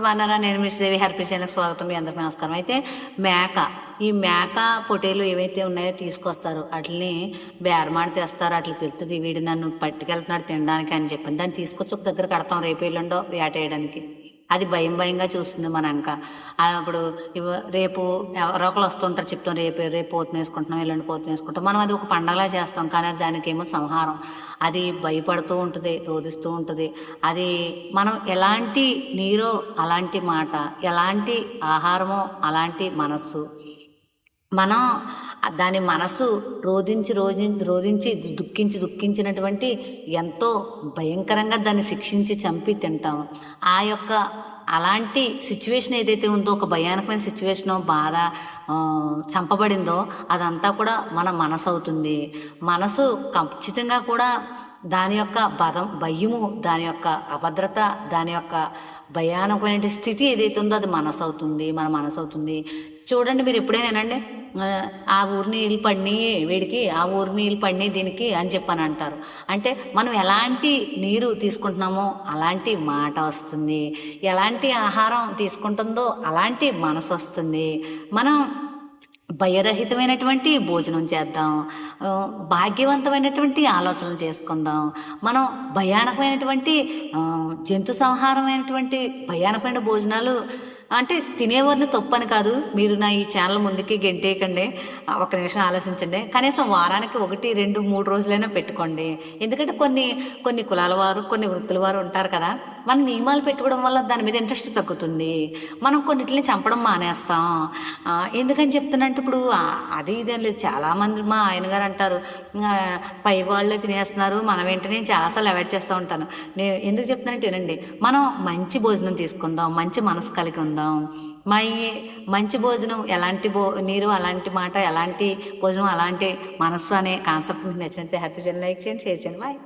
బాగున్నారా? నేను మీ శ్రీదేవి హ్యాపీ ఛానల్కి స్వాగతం. మీ అందరికీ నమస్కారం. అయితే మేక ఈ మేక పొటేలు ఏవైతే ఉన్నాయో తీసుకొస్తారు, వాటిని బేరమాడి తెస్తారు. అట్లా తిడుతుంది, వీడు నన్ను పట్టుకెళ్తున్నాడు తినడానికి అని చెప్పి దాన్ని తీసుకొచ్చి ఒక దగ్గర కడతాం, రేపు ఎల్లుండో వేటేయడానికి. అది భయం భయంగా చూస్తుంది మన అంక. అప్పుడు రేపు ఎవరో ఒకరు వస్తుంటారు, చెప్తాం రేపు పోతుని వేసుకుంటున్నాం, ఎల్లుండి పోతుని వేసుకుంటాం. మనం అది ఒక పండగలా చేస్తాం, కానీ దానికి ఏమో సంహారం. అది భయపడుతూ ఉంటుంది, రోధిస్తూ ఉంటుంది. అది మనం ఎలాంటి నీరో అలాంటి మాట, ఎలాంటి ఆహారమో అలాంటి మనస్సు. మనం దాని మనసు రోధించి దుఃఖించినటువంటి ఎంతో భయంకరంగా దాన్ని శిక్షించి చంపి తింటాం. ఆ యొక్క అలాంటి సిచ్యువేషన్ ఏదైతే ఉందో, ఒక భయానకమైన సిచ్యువేషన్, బాధ చంపబడిందో అదంతా కూడా మన మనసు అవుతుంది. మనసు ఖచ్చితంగా కూడా దాని యొక్క భయము, దాని యొక్క అభద్రత, దాని యొక్క భయానకమైన స్థితి ఏదైతే ఉందో అది మనసు అవుతుంది, మన మనసు అవుతుంది. చూడండి, మీరు ఎప్పుడైనానండి ఆ ఊరి నీళ్ళు పడినాయి వీడికి, ఆ ఊరి నీళ్ళు పడినాయి దీనికి అని చెప్పని అంటారు. అంటే మనం ఎలాంటి నీరు తీసుకుంటున్నామో అలాంటి మాట వస్తుంది, ఎలాంటి ఆహారం తీసుకుంటుందో అలాంటి మనసు వస్తుంది. మనం భయరహితమైనటువంటి భోజనం చేద్దాం, భాగ్యవంతమైనటువంటి ఆలోచనలు చేసుకుందాం. మనం భయానకమైనటువంటి జంతు సంహారమైనటువంటి భయానకమైన భోజనాలు అంటే తినేవారిని తప్పని కాదు. మీరు నా ఈ ఛానల్ ముందుకి గెంటేయకండి, ఒక నిమిషం ఆలోచించండి. కనీసం వారానికి 1, 2, 3 రోజులైనా పెట్టుకోండి. ఎందుకంటే కొన్ని కులాల వారు, కొన్ని వృత్తుల వారు ఉంటారు కదా, మనం నియమాలు పెట్టుకోవడం వల్ల దాని మీద ఇంట్రెస్ట్ తగ్గుతుంది. మనం కొన్నిటిని చంపడం మానేస్తాం. ఎందుకని చెప్తున్నట్టు ఇప్పుడు అది ఇదేం లేదు. చాలామంది మా ఆయన గారు అంటారు, పై వాళ్ళే తినేస్తున్నారు, మనం ఏంటి, నేను చాలాసార్లు అవాయిడ్ చేస్తూ ఉంటాను. నేను ఎందుకు చెప్తున్నట్టు వినండి. మనం మంచి భోజనం తీసుకుందాం, మంచి మనసు కలిగి ఉందాం. మంచి భోజనం ఎలాంటి నీరు అలాంటి మాట, ఎలాంటి భోజనం అలాంటి మనస్సు అనే కాన్సెప్ట్ మీకు నచ్చినట్లయితే హ్యాపీ ఛానల్ లైక్ చేయండి, షేర్ చేయండి. బాయ్.